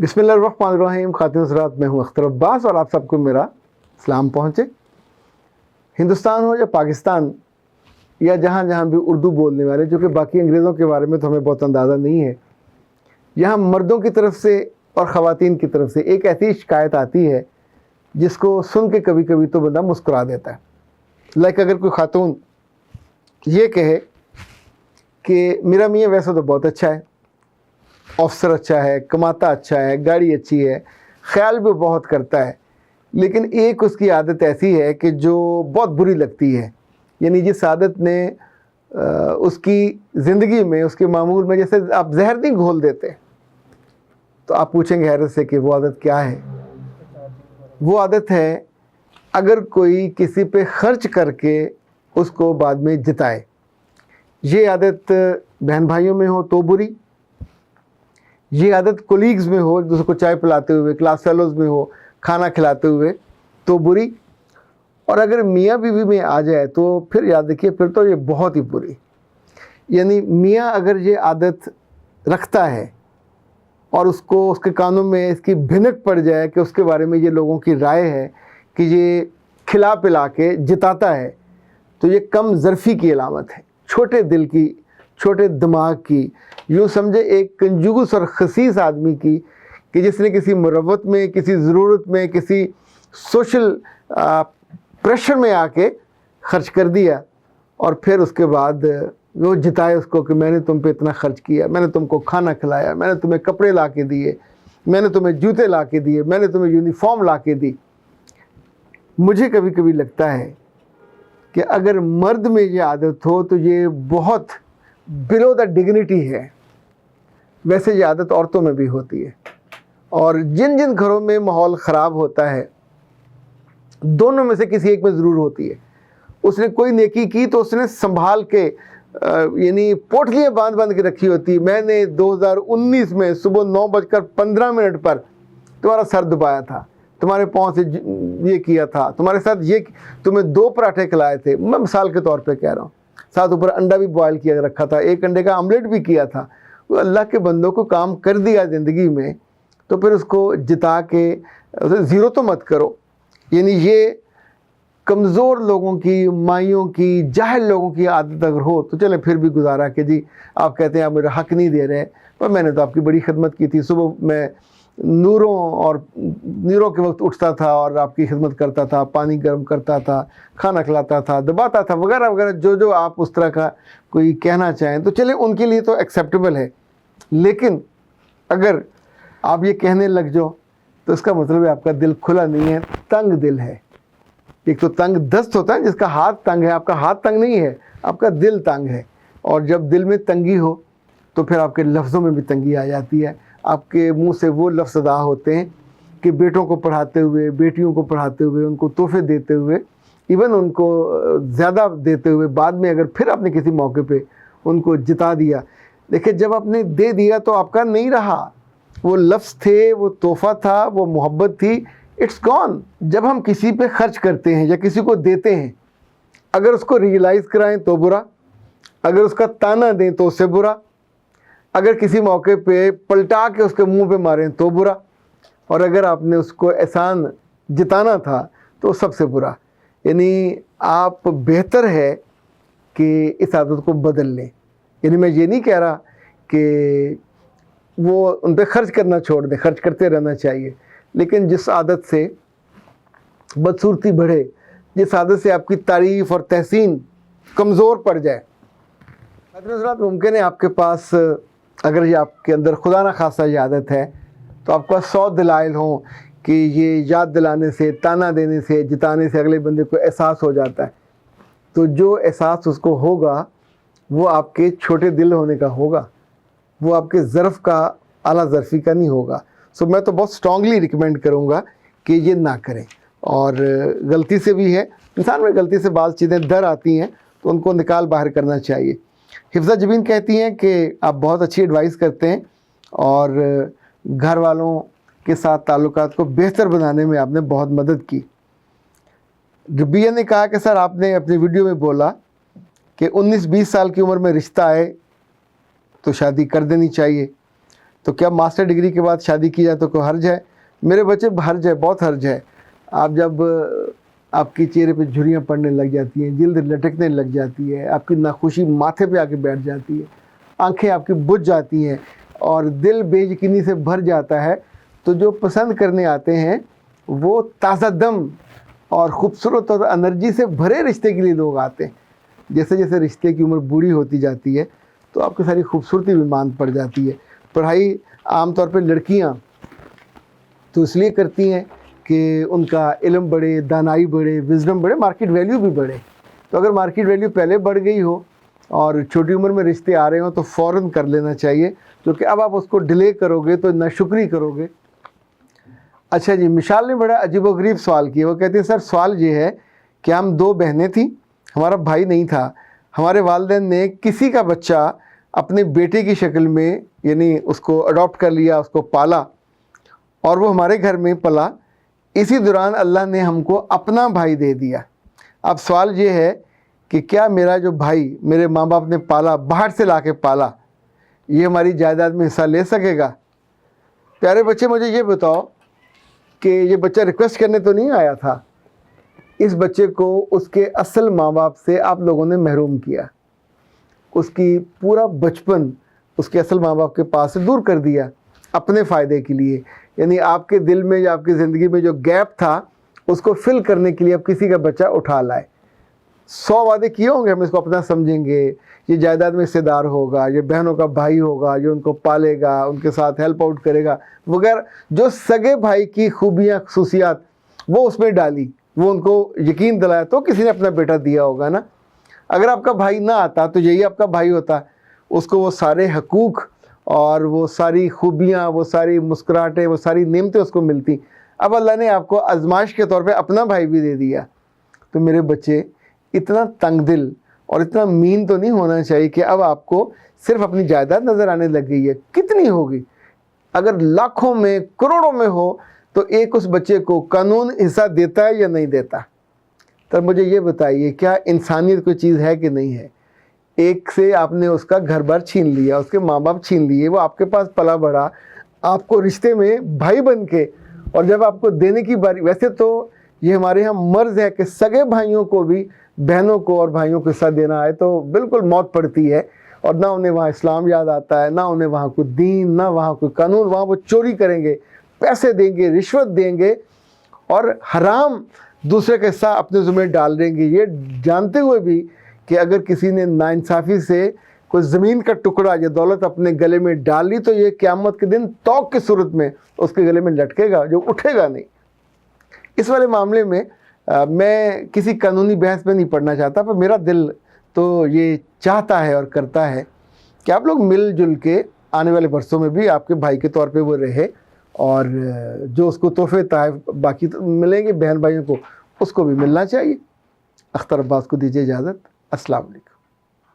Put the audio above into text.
बिस्मिल्लाहिर्रहमानिर्रहीम। खातिन हज़रात, मैं हूँ अख्तर अब्बास और आप सबको मेरा सलाम पहुँचे। हिंदुस्तान हो या पाकिस्तान या जहाँ जहाँ भी उर्दू बोलने वाले, जो कि बाकी अंग्रेज़ों के बारे में तो हमें बहुत अंदाज़ा नहीं है, यहाँ मर्दों की तरफ से और ख़वातीन की तरफ से एक ऐसी शिकायत आती है जिसको सुन के कभी कभी तो बंदा मुस्कुरा देता है। लाइक अगर कोई खातून ये कहे कि मेरा मियाँ वैसे तो बहुत अच्छा है, ऑफिसर अच्छा है, कमाता अच्छा है, गाड़ी अच्छी है, ख्याल भी बहुत करता है, लेकिन एक उसकी आदत ऐसी है कि जो बहुत बुरी लगती है। यानी जिस आदत ने उसकी ज़िंदगी में, उसके मामूल में जैसे आप जहर नहीं घोल देते, तो आप पूछेंगे हैरत से कि वो आदत क्या है। वो आदत है अगर कोई किसी पे खर्च करके उसको बाद में जिताए। ये आदत बहन भाइयों में हो तो बुरी, ये आदत कोलीग्स में हो, एक दूसरे को चाय पिलाते हुए, क्लास फेलोज़ में हो, खाना खिलाते हुए तो बुरी, और अगर मियाँ बीवी में आ जाए तो फिर याद रखिए, फिर तो ये बहुत ही बुरी। यानी मियाँ अगर ये आदत रखता है और उसको, उसके कानों में इसकी भिनक पड़ जाए कि उसके बारे में ये लोगों की राय है कि ये खिला पिला के जिताता है, तो ये कम ज़र्फ़ी की अलामत है, छोटे दिल की, छोटे दिमाग की, यूँ समझे एक कंजूस और खसीस आदमी की, कि जिसने किसी मुरव्वत में, किसी ज़रूरत में, किसी सोशल प्रेशर में आके ख़र्च कर दिया और फिर उसके बाद वो जिताए उसको कि मैंने तुम पे इतना ख़र्च किया, मैंने तुमको खाना खिलाया, मैंने तुम्हें कपड़े ला के दिए, मैंने तुम्हें जूते ला के दिए, मैंने तुम्हें यूनिफॉर्म ला के दी। मुझे कभी कभी लगता है कि अगर मर्द में ये आदत हो तो ये बहुत बिलो द डिग्निटी है। वैसे ये आदत औरतों में भी होती है, और जिन जिन घरों में माहौल ख़राब होता है, दोनों में से किसी एक में ज़रूर होती है। उसने कोई नेकी की तो उसने संभाल के यानी पोटलियाँ बांध बांध के रखी होती। मैंने 2019 में सुबह 9:15 पर तुम्हारा सर दबाया था, तुम्हारे पाँव से ये किया था, तुम्हारे साथ ये, तुम्हें 2 पराठे खिलाए थे, मैं मिसाल के तौर पे कह रहा हूँ, साथ ऊपर अंडा भी बॉयल किया रखा था, 1 अंडे का आमलेट भी किया था। वो अल्लाह के बंदों को काम कर दिया ज़िंदगी में, तो फिर उसको जिता के उसे ज़ीरो तो मत करो। यानी ये कमज़ोर लोगों की, माइयों की, जाहिल लोगों की आदत अगर हो तो चले फिर भी गुजारा कि जी आप कहते हैं आप मेरा हक़ नहीं दे रहे, पर मैंने तो आपकी बड़ी खिदमत की थी। सुबह मैं नूरों के वक्त उठता था और आपकी खिदमत करता था, पानी गर्म करता था, खाना खिलाता था, दबाता था, वगैरह वगैरह, जो जो आप उस तरह का कोई कहना चाहें तो चले, उनके लिए तो एक्सेप्टेबल है। लेकिन अगर आप ये कहने लग जाओ तो इसका मतलब है आपका दिल खुला नहीं है, तंग दिल है। एक तो तंग दस्त होता है जिसका हाथ तंग है, आपका हाथ तंग नहीं है, आपका दिल तंग है। और जब दिल में तंगी हो तो फिर आपके लफ्ज़ों में भी तंगी आ जाती है। आपके मुंह से वो लफ्ज़ अदा होते हैं कि बेटों को पढ़ाते हुए, बेटियों को पढ़ाते हुए, उनको तोहफे देते हुए, इवन उनको ज़्यादा देते हुए, बाद में अगर फिर आपने किसी मौके पे उनको जिता दिया, देखिए जब आपने दे दिया तो आपका नहीं रहा, वो लफ्ज़ थे, वो तोहफ़ा था, वो मोहब्बत थी, इट्स गॉन। जब हम किसी पे खर्च करते हैं या किसी को देते हैं, अगर उसको रियलाइज़ कराएं तो बुरा, अगर उसका ताना दें तो उससे बुरा, अगर किसी मौके पे पलटा के उसके मुंह पे मारें तो बुरा, और अगर आपने उसको एहसान जिताना था तो सबसे बुरा। यानी आप बेहतर है कि इस आदत को बदल लें। यानी मैं ये नहीं कह रहा कि वो उन पर खर्च करना छोड़ दें, खर्च करते रहना चाहिए, लेकिन जिस आदत से बदसूरती बढ़े, जिस आदत से आपकी तारीफ़ और तहसीन कमज़ोर पड़ जाए, मुमकिन है आपके पास, अगर ये आपके अंदर खुदा न खासा ये आदत है, तो आपके पास 100 दलाइल हों कि ये याद दिलाने से, ताना देने से, जिताने से अगले बंदे को एहसास हो जाता है, तो जो एहसास उसको होगा वो आपके छोटे दिल होने का होगा, वो आपके ज़र्फ़ का, आला ज़र्फ़ी का नहीं होगा। सो मैं तो बहुत स्ट्रांगली रिकमेंड करूँगा कि ये ना करें। और गलती से भी है, इंसान में गलती से बाज़ चीज़ें डर आती हैं तो उनको निकाल बाहर करना चाहिए। हिफ्ज़ा जबीन कहती हैं कि आप बहुत अच्छी एडवाइस करते हैं और घर वालों के साथ ताल्लुकात को बेहतर बनाने में आपने बहुत मदद की। रबिया ने कहा कि सर आपने अपनी वीडियो में बोला कि 19-20 साल की उम्र में रिश्ता आए तो शादी कर देनी चाहिए, تو کیا ماسٹر ڈگری کے بعد شادی کی جائے تو کوئی حرج ہے؟ میرے بچے حرج ہے، بہت حرج ہے۔ آپ جب آپ کے چہرے پہ جھریاں پڑنے لگ جاتی ہیں، جلد لٹکنے لگ جاتی ہے، آپ کی ناخوشی ماتھے پہ آ کے بیٹھ جاتی ہے، آنکھیں آپ کی بجھ جاتی ہیں اور دل بے یقینی سے بھر جاتا ہے، تو جو پسند کرنے آتے ہیں وہ تازہ دم اور خوبصورت اور انرجی سے بھرے رشتے کے لیے لوگ آتے ہیں۔ جیسے جیسے رشتے کی عمر بوڑھی ہوتی جاتی ہے تو آپ کی ساری خوبصورتی بھی ماند پڑ جاتی ہے۔ پڑھائی عام طور پہ لڑکیاں تو اس لیے کرتی ہیں کہ ان کا علم بڑھے، دانائی بڑھے، وزڈم بڑھے، مارکیٹ ویلیو بھی بڑھے۔ تو اگر مارکیٹ ویلیو پہلے بڑھ گئی ہو اور چھوٹی عمر میں رشتے آ رہے ہوں تو فوراً کر لینا چاہیے، کیونکہ اب آپ اس کو ڈیلے کرو گے تو ناشکری کرو گے۔ اچھا جی، مشال نے بڑا عجیب و غریب سوال کیا۔ وہ کہتے ہیں سر سوال یہ ہے کہ ہم 2 بہنیں تھیں، ہمارا بھائی نہیں تھا، ہمارے والدین نے کسی کا بچہ اپنے بیٹے کی شکل میں یعنی اس کو اڈاپٹ کر لیا، اس کو پالا اور وہ ہمارے گھر میں پلا۔ اسی دوران اللہ نے ہم کو اپنا بھائی دے دیا۔ اب سوال یہ ہے کہ کیا میرا جو بھائی میرے ماں باپ نے پالا، باہر سے لا کے پالا، یہ ہماری جائیداد میں حصہ لے سکے گا؟ پیارے بچے مجھے یہ بتاؤ کہ یہ بچہ ریکویسٹ کرنے تو نہیں آیا تھا، اس بچے کو اس کے اصل ماں باپ سے آپ لوگوں نے محروم کیا، اس کی پورا بچپن اس کے اصل ماں باپ کے پاس سے دور کر دیا اپنے فائدے کے لیے۔ یعنی آپ کے دل میں یا آپ کی زندگی میں جو گیپ تھا اس کو فل کرنے کے لیے اب کسی کا بچہ اٹھا لائے۔ 100 وعدے کیے ہوں گے ہم اس کو اپنا سمجھیں گے، یہ جائیداد میں حصہ دار ہوگا، یہ بہنوں کا بھائی ہوگا جو ان کو پالے گا، ان کے ساتھ ہیلپ آؤٹ کرے گا وغیرہ، جو سگے بھائی کی خوبیاں خصوصیات وہ اس میں ڈالی، وہ ان کو یقین دلایا تو کسی نے اپنا بیٹا دیا ہوگا نا۔ اگر آپ کا بھائی نہ آتا تو یہی آپ کا بھائی ہوتا، اس کو وہ سارے حقوق اور وہ ساری خوبیاں، وہ ساری مسکراہٹیں، وہ ساری نعمتیں اس کو ملتی۔ اب اللہ نے آپ کو آزمائش کے طور پہ اپنا بھائی بھی دے دیا۔ تو میرے بچے اتنا تنگ دل اور اتنا مین تو نہیں ہونا چاہیے کہ اب آپ کو صرف اپنی جائیداد نظر آنے لگ گئی ہے۔ کتنی ہوگی؟ اگر لاکھوں میں، کروڑوں میں ہو تو ایک اس بچے کو قانون حصہ دیتا ہے یا نہیں دیتا؟ تب مجھے یہ بتائیے کیا انسانیت کوئی چیز ہے کہ نہیں ہے؟ ایک سے آپ نے اس کا گھر بار چھین لیا، اس کے ماں باپ چھین لیے، وہ آپ کے پاس پلا بڑھا آپ کو رشتے میں بھائی بن کے، اور جب آپ کو دینے کی باری، ویسے تو یہ ہمارے ہاں مرض ہے کہ سگے بھائیوں کو بھی بہنوں کو اور بھائیوں کو حصہ دینا ہے تو بالکل موت پڑتی ہے، اور نہ انہیں وہاں اسلام یاد آتا ہے، نہ انہیں وہاں کوئی دین، نہ وہاں کوئی قانون۔ وہاں وہ چوری کریں گے، پیسے دیں گے، رشوت دیں گے اور حرام دوسرے کا حصہ اپنے ذمہ ڈال دیں گے، یہ جانتے ہوئے بھی کہ اگر کسی نے ناانصافی سے کوئی زمین کا ٹکڑا یا دولت اپنے گلے میں ڈال لی تو یہ قیامت کے دن توق کی صورت میں اس کے گلے میں لٹکے گا، جو اٹھے گا نہیں۔ اس والے معاملے میں میں کسی قانونی بحث میں نہیں پڑھنا چاہتا، پر میرا دل تو یہ چاہتا ہے اور کرتا ہے کہ آپ لوگ مل جل کے آنے والے برسوں میں بھی آپ کے بھائی کے طور پہ وہ رہے، اور جو اس کو تحفے تحائف باقی ملیں گے بہن بھائیوں کو، اس کو بھی ملنا چاہیے۔ اختر عباس کو دیجیے اجازت۔ السلام علیکم۔